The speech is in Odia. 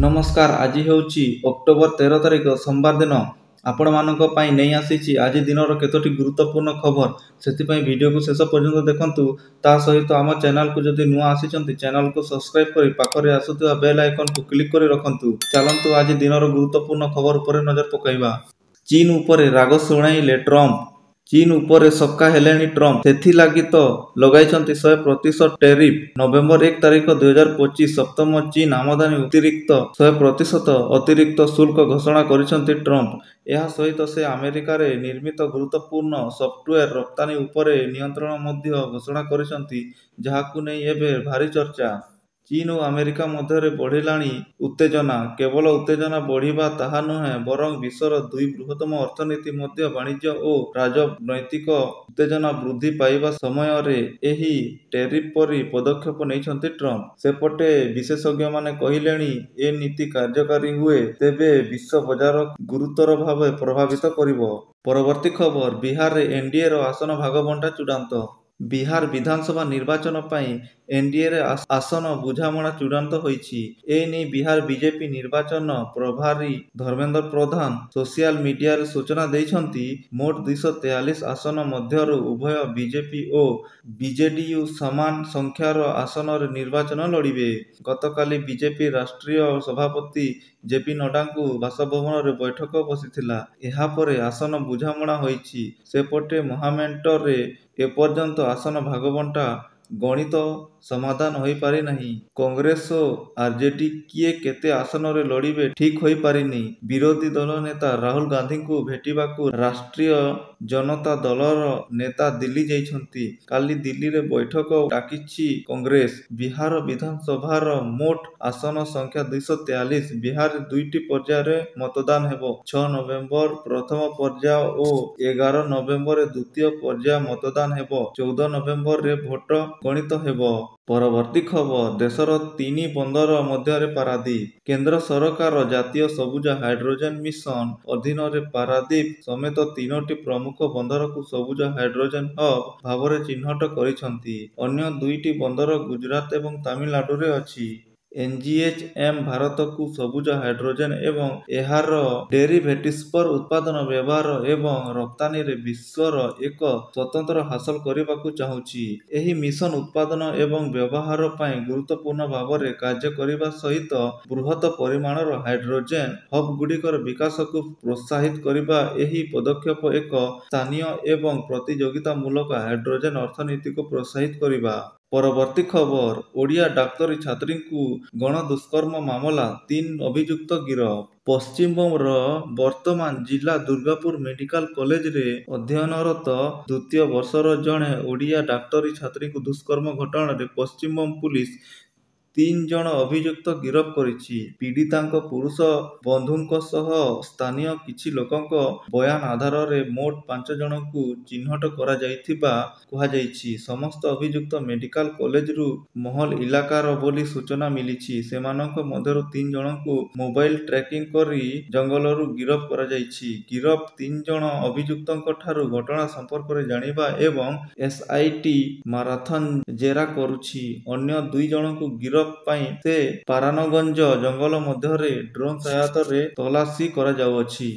ନମସ୍କାର। ଆଜି ହେଉଛି ଅକ୍ଟୋବର 13 ତାରିଖ ସୋମବାର ଦିନ। ଆପଣମାନଙ୍କ ପାଇଁ ନେଇ ଆସିଛି ଆଜି ଦିନର କେତୋଟି ଗୁରୁତ୍ୱପୂର୍ଣ୍ଣ ଖବର। ସେଥିପାଇଁ ଭିଡ଼ିଓକୁ ଶେଷ ପର୍ଯ୍ୟନ୍ତ ଦେଖନ୍ତୁ। ତା ସହିତ ଆମ ଚ୍ୟାନେଲକୁ ଯଦି ନୂଆ ଆସିଛନ୍ତି ଚ୍ୟାନେଲକୁ ସବସ୍କ୍ରାଇବ୍ କରି ପାଖରେ ଆସୁଥିବା ବେଲ୍ ଆଇକନକୁ କ୍ଲିକ୍ କରି ରଖନ୍ତୁ। ଚାଲନ୍ତୁ ଆଜି ଦିନର ଗୁରୁତ୍ୱପୂର୍ଣ୍ଣ ଖବର ଉପରେ ନଜର ପକାଇବା। ଚୀନ ଉପରେ ରାଗ ଶୁଣାଇଲେ ଟ୍ରମ୍ପ। ଚୀନ ଉପରେ ସକ୍କା ହେଲେଣି ଟ୍ରମ୍ପ। ସେଥିଲାଗି ତ ଲଗାଇଛନ୍ତି 100% ଟେରିଫ୍। ନଭେମ୍ବର 1 ତାରିଖ 2025 ସପ୍ତମ ଚୀନ ଆମଦାନୀ ଅତିରିକ୍ତ 100% ଅତିରିକ୍ତ ଶୁଳ୍କ ଘୋଷଣା କରିଛନ୍ତି ଟ୍ରମ୍ପ। ଏହା ସହିତ ସେ ଆମେରିକାରେ ନିର୍ମିତ ଗୁରୁତ୍ୱପୂର୍ଣ୍ଣ ସଫ୍ଟୱେର ରପ୍ତାନି ଉପରେ ନିୟନ୍ତ୍ରଣ ମଧ୍ୟ ଘୋଷଣା କରିଛନ୍ତି, ଯାହାକୁ ନେଇ ଏବେ ଭାରି ଚର୍ଚ୍ଚା। ଚୀନ ଓ ଆମେରିକା ମଧ୍ୟରେ ବଢ଼ିଲାଣି ଉତ୍ତେଜନା। କେବଳ ଉତ୍ତେଜନା ବଢ଼ିବା ତାହା ନୁହେଁ, ବରଂ ବିଶ୍ୱର ଦୁଇ ବୃହତ୍ତମ ଅର୍ଥନୀତି ମଧ୍ୟ ବାଣିଜ୍ୟ ଓ ରାଜନୈତିକ ଉତ୍ତେଜନା ବୃଦ୍ଧି ପାଇବା ସମୟରେ ଏହି ଟେରିଫ୍ ପରି ପଦକ୍ଷେପ ନେଇଛନ୍ତି ଟ୍ରମ୍ପ। ସେପଟେ ବିଶେଷଜ୍ଞମାନେ କହିଲେଣି, ଏ ନୀତି କାର୍ଯ୍ୟକାରୀ ହୁଏ ତେବେ ବିଶ୍ୱ ବଜାରକୁ ଗୁରୁତର ଭାବେ ପ୍ରଭାବିତ କରିବ। ପରବର୍ତ୍ତୀ ଖବର। ବିହାରରେ ଏନ୍ଡିଏର ଆସନ ଭାଗବଣ୍ଟା ଚୂଡ଼ାନ୍ତ। ବିହାର ବିଧାନସଭା ନିର୍ବାଚନ ପାଇଁ ଏନ୍ଡିଏରେ ଆସନ ବୁଝାମଣା ଚୂଡ଼ାନ୍ତ ହୋଇଛି। ଏ ନେଇ ବିହାର ବିଜେପି ନିର୍ବାଚନ ପ୍ରଭାରୀ ଧର୍ମେନ୍ଦ୍ର ପ୍ରଧାନ ସୋସିଆଲ ମିଡିଆରେ ସୂଚନା ଦେଇଛନ୍ତି। ମୋଟ 243 ଆସନ ମଧ୍ୟରୁ ଉଭୟ ବିଜେପି ଓ ବିଜେଡିୟୁ ସମାନ ସଂଖ୍ୟାର ଆସନରେ ନିର୍ବାଚନ ଲଢ଼ିବେ। ଗତକାଲି ବିଜେପି ରାଷ୍ଟ୍ରୀୟ ସଭାପତି ଜେପି ନଡ୍ଡାଙ୍କ ବାସଭବନରେ ବୈଠକ ବସିଥିଲା। ଏହାପରେ ଆସନ ବୁଝାମଣା ହୋଇଛି। ସେପଟେ ମହାମେଣ୍ଟରେ ଏପର୍ଯ୍ୟନ୍ତ ଆସନ ଭାଗବଣ୍ଟା ଗଣିତ ସମାଧାନ ହୋଇପାରିନାହିଁ। କଂଗ୍ରେସ ଓ ଆର୍ଜେଡି କିଏ କେତେ ଆସନରେ ଲଢ଼ିବେ ଠିକ୍ ହୋଇପାରିନି। ବିରୋଧୀ ଦଳ ନେତା ରାହୁଲ ଗାନ୍ଧୀଙ୍କୁ ଭେଟିବାକୁ ରାଷ୍ଟ୍ରୀୟ ଜନତା ଦଳର ନେତା ଦିଲ୍ଲୀ ଯାଇଛନ୍ତି। କାଲି ଦିଲ୍ଲୀରେ ବୈଠକ ଡାକିଛି କଂଗ୍ରେସ। ବିହାର ବିଧାନସଭାର ମୋଟ ଆସନ ସଂଖ୍ୟା 243। ବିହାରରେ ଦୁଇଟି ପର୍ଯ୍ୟାୟରେ ମତଦାନ ହେବ। 6 ନଭେମ୍ବର ପ୍ରଥମ ପର୍ଯ୍ୟାୟ ଓ 11 ନଭେମ୍ବରରେ ଦ୍ୱିତୀୟ ପର୍ଯ୍ୟାୟ ମତଦାନ ହେବ। 14 ନଭେମ୍ବରରେ ଭୋଟ ଗଣିତ ହେବ। ପରବର୍ତ୍ତୀ ଖବର। ଦେଶର 3 ବନ୍ଦର ମଧ୍ୟରେ ପାରାଦୀପ। କେନ୍ଦ୍ର ସରକାର ଜାତୀୟ ସବୁଜ ହାଇଡ୍ରୋଜେନ ମିଶନ ଅଧୀନରେ ପାରାଦୀପ ସମେତ 3ଟି ପ୍ରମୁଖ ବନ୍ଦରକୁ ସବୁଜ ହାଇଡ୍ରୋଜେନ ହବ୍ ଭାବରେ ଚିହ୍ନଟ କରିଛନ୍ତି। ଅନ୍ୟ 2ଟି ବନ୍ଦର ଗୁଜରାତ ଏବଂ ତାମିଲନାଡୁରେ ଅଛି। ଏନ୍ଜିଏଚ୍ଏମ୍ ଭାରତକୁ ସବୁଜ ହାଇଡ୍ରୋଜେନ ଏବଂ ଏହାର ଡେରିଭେଟିଭ୍ସର ଉତ୍ପାଦନ, ବ୍ୟବହାର ଏବଂ ରପ୍ତାନିରେ ବିଶ୍ୱର ଏକ ସ୍ୱତନ୍ତ୍ର ହାସଲ କରିବାକୁ ଚାହୁଁଛି। ଏହି ମିଶନ ଉତ୍ପାଦନ ଏବଂ ବ୍ୟବହାର ପାଇଁ ଗୁରୁତ୍ୱପୂର୍ଣ୍ଣ ଭାବରେ କାର୍ଯ୍ୟ କରିବା ସହିତ ବୃହତ ପରିମାଣର ହାଇଡ୍ରୋଜେନ ହବ୍‌ଗୁଡ଼ିକର ବିକାଶକୁ ପ୍ରୋତ୍ସାହିତ କରିବା। ଏହି ପଦକ୍ଷେପ ଏକ ସ୍ଥାନୀୟ ଏବଂ ପ୍ରତିଯୋଗିତାମୂଳକ ହାଇଡ୍ରୋଜେନ ଅର୍ଥନୀତିକୁ ପ୍ରୋତ୍ସାହିତ କରିବା। ପରବର୍ତ୍ତୀ ଖବର। ଓଡ଼ିଆ ଡାକ୍ତରୀ ଛାତ୍ରୀଙ୍କୁ ଗଣଦୁଷ୍କର୍ମ ମାମଲା, 3 ଅଭିଯୁକ୍ତ ଗିରଫ। ପଶ୍ଚିମବଙ୍ଗର ବର୍ତ୍ତମାନ ଜିଲ୍ଲା ଦୁର୍ଗାପୁର ମେଡିକାଲ କଲେଜରେ ଅଧ୍ୟୟନରତ ଦ୍ୱିତୀୟ ବର୍ଷର ଜଣେ ଓଡ଼ିଆ ଡାକ୍ତରୀ ଛାତ୍ରୀଙ୍କୁ ଦୁଷ୍କର୍ମ ଘଟଣାରେ ପଶ୍ଚିମବଙ୍ଗ ପୁଲିସ 3 ଜଣ ଅଭିଯୁକ୍ତ ଗିରଫ କରିଛି। ପୀଡ଼ିତାଙ୍କ ପୁରୁଷ ବନ୍ଧୁଙ୍କ ସହ ସ୍ଥାନୀୟ କିଛି ଲୋକଙ୍କ ବୟାନ ଆଧାରରେ ମୋଟ 5 ଜଣଙ୍କୁ ଚିହ୍ନଟ କରାଯାଇଥିବା କୁହାଯାଇଛି। ସମସ୍ତ ଅଭିଯୁକ୍ତ ମେଡିକାଲ କଲେଜରୁ ମହଲ ଇଲାକାର ବୋଲି ସୂଚନା ମିଳିଛି। ସେମାନଙ୍କ ମଧ୍ୟରୁ 3 ଜଣଙ୍କୁ ମୋବାଇଲ ଟ୍ରାକିଂ କରି ଜଙ୍ଗଲରୁ ଗିରଫ କରାଯାଇଛି। ଗିରଫ 3 ଜଣ ଅଭିଯୁକ୍ତଙ୍କଠାରୁ ଘଟଣା ସମ୍ପର୍କରେ ଜାଣିବା ଏବଂ ଏସ୍ଆଇଟି ମାରାଥନ ଜେରା କରୁଛି। ଅନ୍ୟ 2 ଜଣଙ୍କୁ ଗିରଫ ପାଇଁ ସେ ପାରାନଗଞ୍ଜ ଜଙ୍ଗଲ ମଧ୍ୟରେ ଡ୍ରୋନ୍ ସହାୟତାରେ ତଲାସି କରାଯାଉଅଛି।